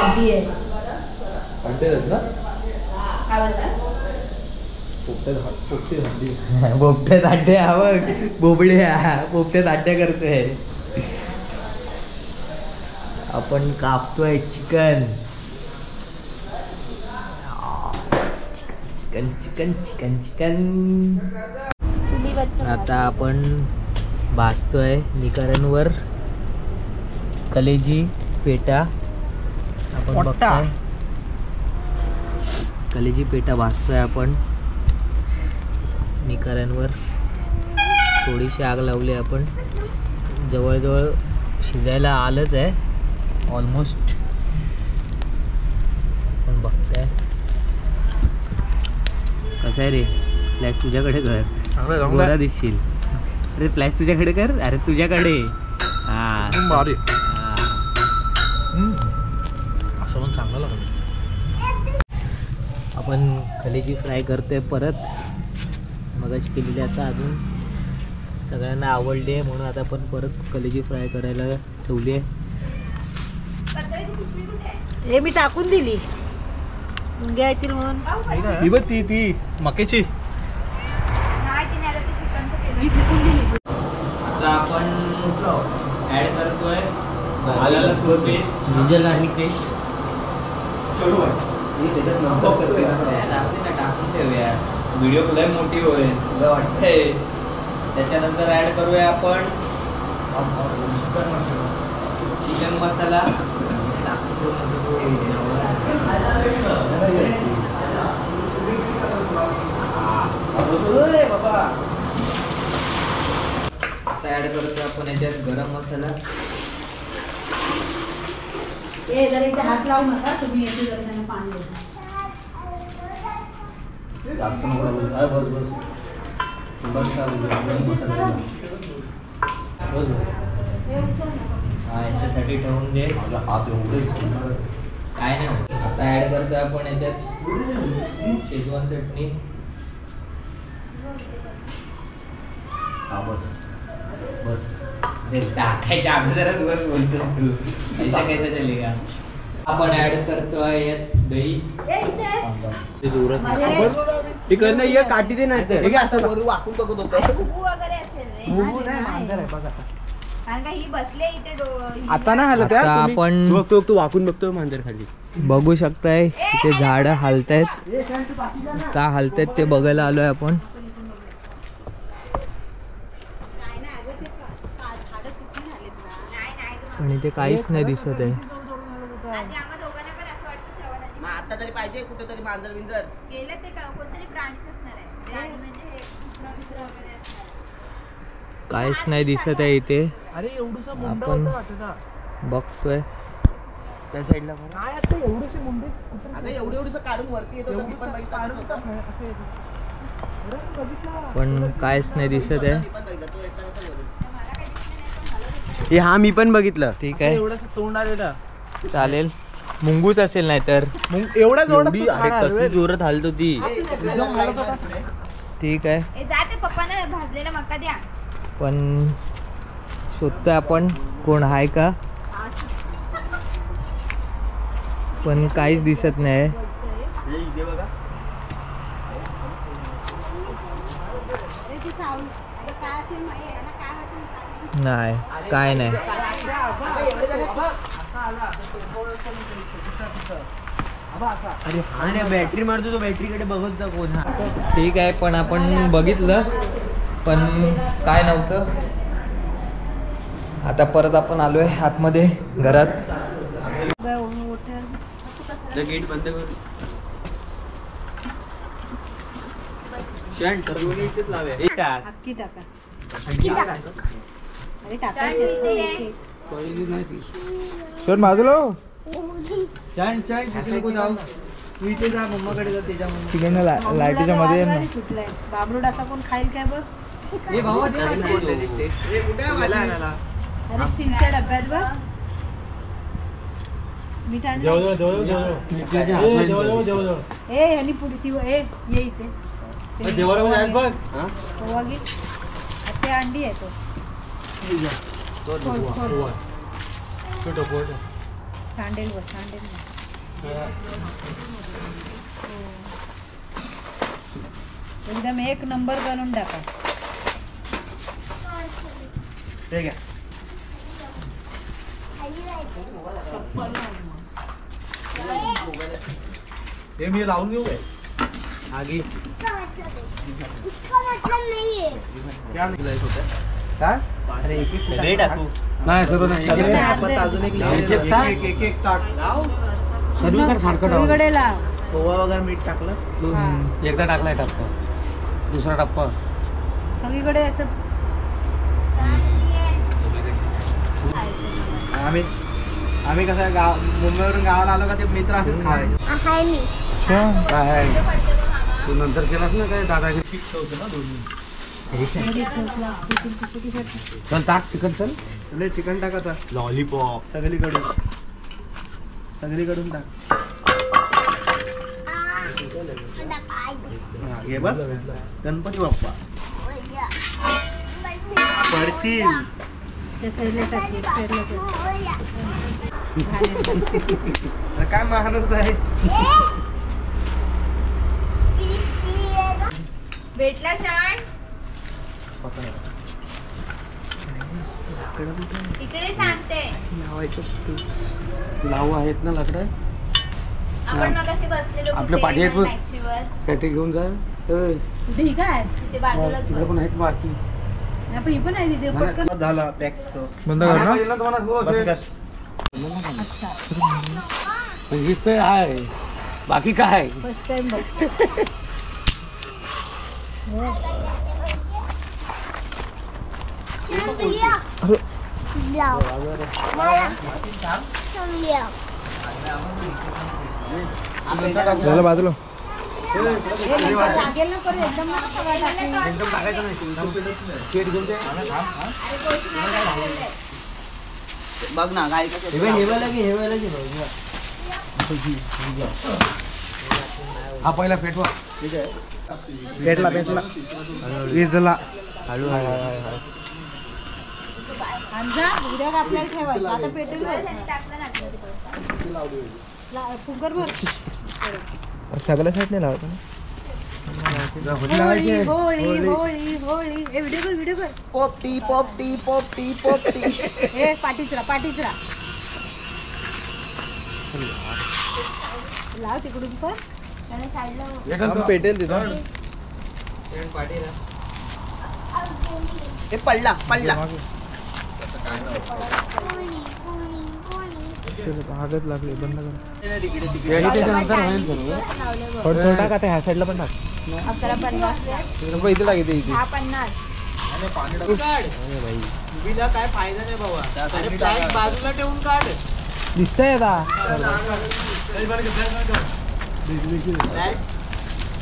हड्डी आहे. अंडे आहेत ना? काय बोलता? पोपटे हड्डी. पोपट्यात अड्डे बघ, बोबड्या पोपट्यात अड्ड्या करतोय. आपण कापतोय chicken. Chicken chicken chicken chicken. आता आपण भाजतोय निकरांवर कलेजी पेटा. आपण बघतोय कलेजी पेटा भाजतोय आपण निकरांवर. थोडीशी आग लावली आपण. जवळजवळ शिजायला आलंच आहे ऑलमोस्ट. आपण बघताय कसं आहे रे. फ्लॅश तुझ्याकडे कर, गोरा दिसशील. अरे फ्लॅश तुझ्याकडे कर. अरे तुझ्याकडे. हा असं पण चांगलं लागलं. आपण कलेजी फ्राय करतोय परत. मगाशी केलेली आता अजून सगळ्यांना आवडली आहे म्हणून आता आपण परत कलेजी फ्राय करायला ठेवली आहे. हे मी टाकून दिली मुंग्या येतील म्हणून. ही बघ ती मकेची. आता आपण ॲड करतोय आलं लसूण पेस्ट, जिंजर गार्लिक पेस्ट. टाकून ठेवूया. व्हिडिओ लय मोठी होईल तुला वाटतंय. त्याच्यानंतर ॲड करूया आपण चिकन मसाला. आता ॲड करतो आपण याच्यात गरम मसाला. हे जरा इथे हात लावू नका तुम्ही. येते जरा त्यांना पाणी देता. जास्त नको बस बस. याच्यासाठी ठेवून दे. हात एवढे काय नाही. आता ॲड करतो आपण याच्यात शेजवान चटणी. बस बस. टाकायच्या अगोदरच बस बोलतोस तू. ऐसा कैसा चलेगा. आपण ऍड करतोय यात दही. ते कर नाही काठी दे नाही तर वाकून बघत होतो. आता ना हलत. आता आपण बघतो तू वाकून बघतो मांजर खाली. बघू शकताय इथे झाड हलतायत. का हलतायत ते बघायला आलोय आपण. पण इथे काहीच नाही दिसत आहे. आता तरी पाहिजे कुठेतरी मांजर बिंजर गेलं ते कोणतरी प्राणीच असणार आहे. प्राणी म्हणजे हे कुत्रा वगैरे असणार. काहीच नाही दिसत आहे इथे. अरे एवढूसा आपण बघतोय त्या साईडला नाही. आता एवढीशी मुंबई अगं एवढं काढून वरती येतो. मी पण बघितलं पण काहीच नाही दिसत आहे. हा मी पण बघितलं. ठीक आहे एवढंसं तोंड आलेलं चालेल. मुंगूस असेल नाही तर एवढा जोरात हालत होती. ठीक आहे. जाते पप्पाने भाजलेला मका द्या. पण शोधतोय आपण कोण आहे का. पण काहीच दिसत नाही. नाही काय नाही. अरे हा बॅटरी मारतो तो. बॅटरीकडे बघत जा कोण. ठीक आहे पण आपण बघितलं पण काय नव्हतं. आता परत आपण आलोय आतमध्ये घरात. गेट बंद कर. बाजूला चिकन लाईटीच्या मध्ये बाबरूड असा कोण खाईल काय बघ. अरे स्टीलच्या डब्यात बघ. मीठ ए ह्यानी पुढे ती ये इथे. ते अंडी आहे तो. सांडेल बघ सांडेल. एकदम एक नंबर बनवून टाका. ते घ्या. हे मी लावून घेऊ काय आगी काय अरे एक एक सगळे टाकू नाही सर्व नाही सगळे आपण अजून एक लावून एक टाक सर्वीकडे सारखं टाक. सगळीकडे लाव. पोहा वगैरे मीठ टाकलं. एकदा टाकलाय टप्पा दुसरा टप्पा सगळीकडे असं आम्ही कसं गाव मुंबईवरून गावाला आलो का ते मित्र असेच खायचे. काय आहे तू नंतर केलास ना काय दादागिरी चल टाक चिकन चल सगळे चिकन टाक आता लॉलीपॉप सगळीकडून टाक. हा, घे बस. गणपती बाप्पा पडशील. त्या साईडला टाकली, साईडला टाकली. अरे काय माणूस आहे. भेटला शाण इकडे सांगते. लावू आहेत ना लाकडं आपण मगाशी बसलेलो आपल्या कुठे? पाठी आहेत बघ. मॅक्सीवर. पॅटी घेऊन जा ठीक आहे. तिथे बाजूला तिकडे पण आहेत बाकी आपण ही पण आहे तिथे पटकन. झाला पॅक तो. बंद कर ना तुम्हाला हो बंद कर. दिसतंय आहे बाकी काय फर्स्ट टाइम बघ. झालं बाजूला लागेल ना करू एकदम नका सगळं टाकू. एकदम टाकायचं नाही पेट घेऊन ते बघ ना गाय कसं हा पहिला पेटवा पेटला विजला. आणि जा उद्या आपल्याला ठेवायचं. आता पेटेल टाकलं ना कुकर भर. सगळ्या साईडने लावतो होळी होळी होळी होळी. ए व्हिडिओ कर व्हिडिओ कर. पोपटी पोपटी पोपटी पोपटी. ए पाठीचरा पाठीचरा लाव तिकडून पण. त्याने साईडला ना. पेटेल तिथं. हे पडला पडला. भागच लागले. बंद कर. त्याच्यानंतर होईल थोडं टाक आता ह्या साईडला पण टाक. 11:50 इथे टाक इथे 6:50. बिला काय फायदा नाही बाबा. अरे प्लॅन बाजूला ठेवून काढ. दिसतंय आता.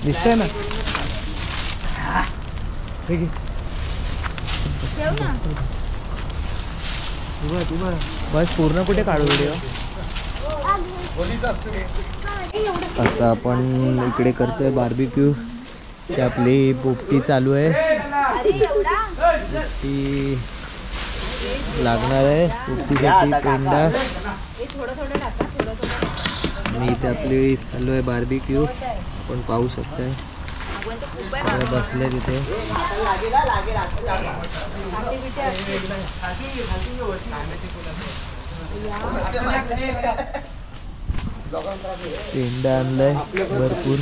दिसतंय ना. ठीक आहे. ठेव ना. बस पूर्ण कुठे काढू व्हिडिओ. आता आपण इकडे करतोय बार्बिक्यू. ती आपली पोपटी चालू आहे. अरे एवढा पोपटी लागणार आहे. पोपटीसाठी पेंडा हे थोडं थोडं टाका थोडं थोडं. आणि इथे आपली चालू आहे बार्बिक्यू. आपण पाहू शकताय अगं ते खूप आहे. सगळे बसले तिथे. पेंडा आणलाय भरपूर.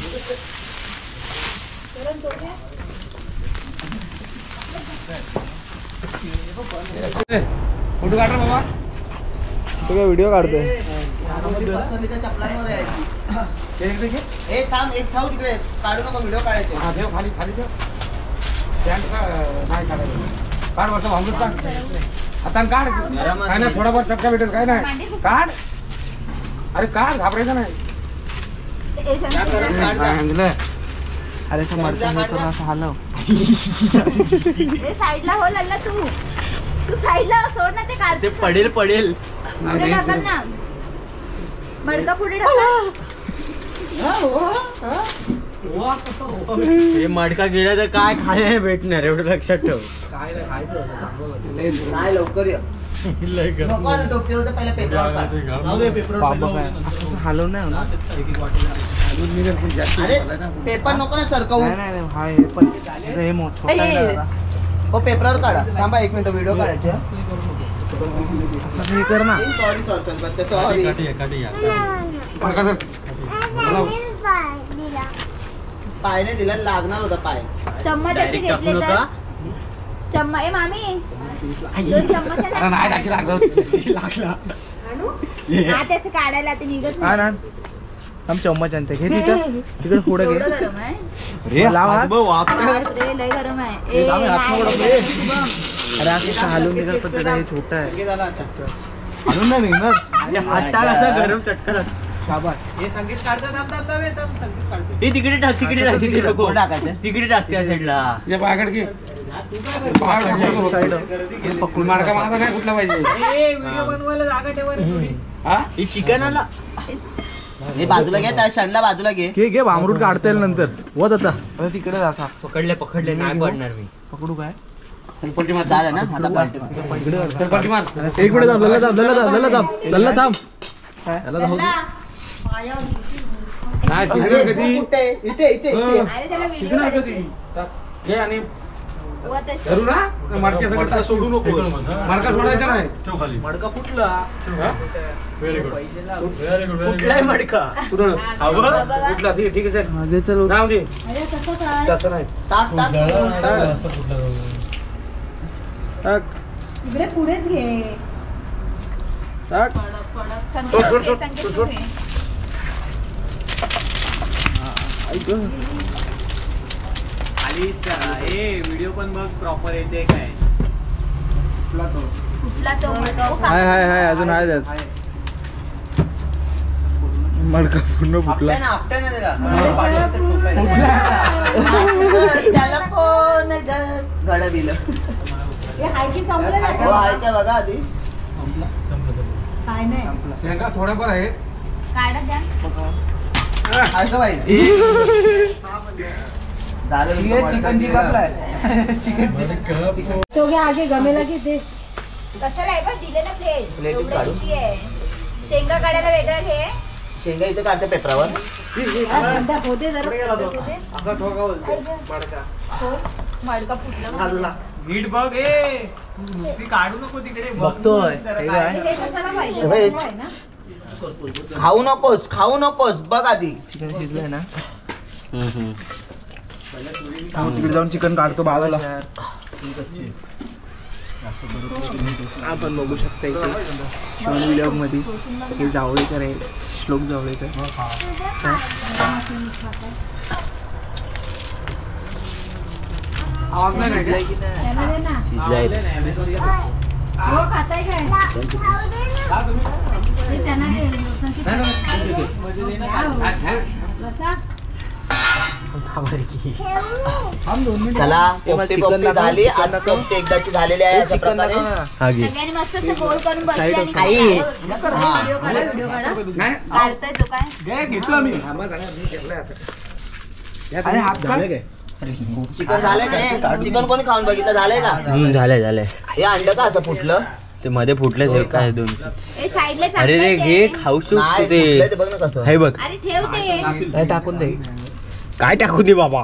फोटो काढ रे बाबा तू काय व्हिडिओ काढतोय. चपलांवर यायची. ए थांब एक थांब तिकडे काढू नका व्हिडिओ काढायचे. हा ठेव खाली खाली ठेव पॅन्ट नाही काढायचं काढ वरचा भांबूत काढ आता काढ काय नाही थोडा बहुत चटका भेटेल काय नाही काढ अरे काढ घाबरायचं नाही सांगितलं अरे असं हलव. ए साईडला हो लल्ला तू साईडला सोड ना ते काढ. ते पडेल पुढे ढकल ना. मडका पुढे ढकल. हे मडका गेला तर काय खायला नाही भेटणार एवढं लक्षात ठेव. नाही लवकर ये. नको ना टोपी होतं पहिला पेपर काढ. बाबा काय हलवून नाही होणार. अरे पेपर नको ना सरकवून. नाही नाही हा हे पण हे मोठं छोटा आहे ना जरा. हो पेपरावर काढा. थांबा 1 मिनिट व्हिडिओ काढायचे. असं हे कर ना. सॉरी सॉरी बच्चा सॉरी. पायने दिला लागणार होता पाय. चम्मच असे घेतले तर चम्मच ए मामी 2 चम्मच आहे ना? नाही टाकी लागला. हा त्याचं काढायला ते निघत हा नाही. ना आम चम्मच आणते घे तिकडे पुढे घे. एवढं गरम आहे. अरे लाव हात. बापरे, लय गरम आहे. ए, आम्ही हात नाही, पकडू नाही, रे. शुभम. अरे असं हलवून निघाल पण त्याला हे छोटा आहे. आणून नाही निघणार. हात टाक असं गरम चटकन. हे संगीत काढतात संगीत काढतो. हे तिकडे टाक तिकडे टाक तिकडे नको. कोण टाकायचं? तिकडे टाक त्या साईडला. ये पायाकडे घे. पकडून माडका माझा नाही कुठला पाहिजे. व्हिडिओ बनवायला जागा ठेवा रे थोडी. हा हे चिकन आला. हे बाजूला घे त्या क्षणला बाजूला घे. घे घे भामरूट काढता येईल नंतर. वत आता तिकडे असा पकडले नाही पडणार मी. पकडू काय पलटी मार. झालं ना आता पलटी मार. पलटी मार. एक मिनिट थांब. लल्ला थांब. याला जाऊ दे. नाही शिकणार कधी. कुठे? इथे इथे इथे. अरे त्याला व्हिडिओ शिकणार कधी. घे आणि वर तसं. धरू ना मडक्या सोडू नको. मडका सोडायचा नाही. मडका फुटला. हा? फुटलाय मडका. कुठं? बघा. कुठला? ठीक आहे चल. हा, घे चल. नाव दे. अरे कसं काय? तसं नाही. टाक टाक टाक. टाक इकडे पुढेच घे. टाक. संगीत सोड, घे, सोड, संगीत सोड, सोड. घे. ऐक खाली व्हिडिओ पण बघ प्रॉपर येते काय. कुठला तो मडका? ओ, हाय हाय हाय अजून आहे त्यात. मडका पूर्ण फुटला. आपट्या ना जरा. त्याला कोण घडविलं? हे हाय की संपलं नाही हो का? आहे का बघा आधी. काय नाही. शेंगा थोड्याफार आहे. काढा द्या. आहे का बाई? झालं तो घे आगे गमेला घेते. कशाला आहे बा दिले ना प्लेट. प्लेट एवढं काढू. किती आहे? शेंगा काढायला वेगळा घे. शेंगा इथे काढते पेपरावर. होते जरा मडका फुटला. नीट बघ ए. ती काढू नको तिकडे. बघतोय. जरा हे काय. काय? हे कशाला पाहिजे? हे बघू आहे ना? खाऊ नकोस बघ आधी. चिकन शिजलंय ना. तिकडे जाऊन चिकन काढतो बाजूला. आपण बघू शकता इथे शॉर्ट व्हिडिओ मध्ये हे जावळेकर आहे. श्लोक जावळेकर. आवाज नाही त्याला दे ना. हो खाताय काय? हे त्यांना दे. बसा. चला हे पोपटी चिकन पोपटी दाखव, झाली. चिकन आज दाखव. पोपटी एकदाची झालेली आहे अशा चिकन प्रकारे. दाखव ना. सगळ्यांनी मस्त असं गोल करून बसले Side आणि of- आई. व्हिडिओ काढा व्हिडिओ काढा. नाही काढतोय तो काय? घेतलं आम्ही. अरे हात काढ. चिकन झालंय का? चिकन कोणी खाऊन बघितलं झालंय का? झालंय. हे अंड का असं फुटलं? ते मध्ये फुटले काय दोन. ए साईडला अरे रे घे खाऊ शकतो नाही फुटलंय ते ते. बघ ना कसं. हे बघ. अरे ठेव ते. हे टाकून दे. काय टाकू दे बाबा.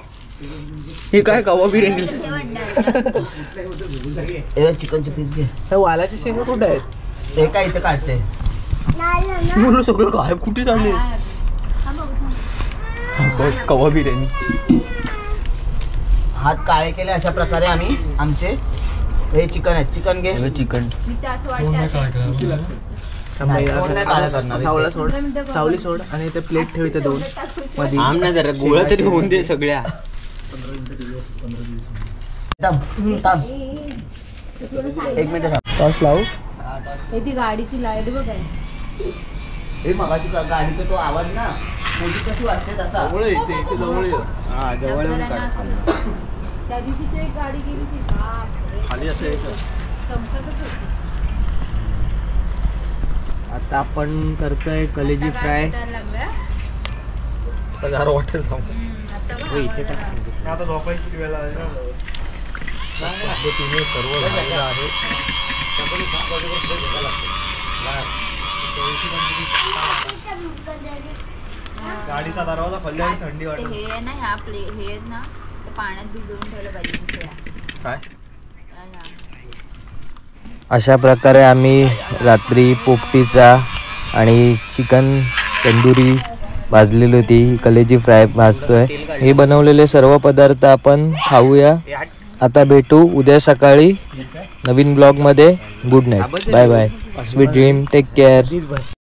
हे काय कवा बिर्याणी. ठेव अंडा. हे चिकनचे पीस घे. हे वालाची शेंगा कुठे आहेत? हे काय इथे काढते. मुलं सगळं काय कुठे चालले. कवा बिर्याणी. हात काळे केले अशा प्रकारे आम्ही आमचे. हे चिकन आहे. चिकन घे. चिकन. मी तर असं वाटतं थांब बाई, कोण नाही काळं करणार सावला इथे. सोड. सावली सोड आणि ते प्लेट ठेव इथे 2 मध्ये. आम ना जरा गोळा तरी होऊन दे सगळ्या. थांब थांब 1 मिनिट थांब. सॉस लावू. हे ती गाडीची लाईट बघ आहे. हे मगाची गाडीचा तो आवाज ना मोठी कशी वाटते तसा. हा जवळ डॉक्टरांना असं. त्या दिवशी ते एक गाडी गेली ती खाली असं संपतच होती. आता आपण करतोय कलेजी फ्राय. वाटतं. इथे टाक संगीत. आता झोपायची वेळ आहे ना. पद्धतीने सर्व झालेलं आहे. गाडीचा दरवाजा खोलला आणि थंडी ते वाटत. हे आहे ना ह्या प्ले हे आहेत ना ते पाण्यात भिजवून ठेवलं पाहिजे दुसऱ्या. काय? हा ना. अशा प्रकारे आम्ही रात्री पोपटीचा आणि चिकन तंदुरी भाजलेली होती, कलेजी फ्राय भाजतोय. हे बनवलेले सर्व पदार्थ आपण खाऊया. आता भेटू उद्या सकाळी नवीन ब्लॉग मध्ये. Good night, bye bye, sweet dream, take care.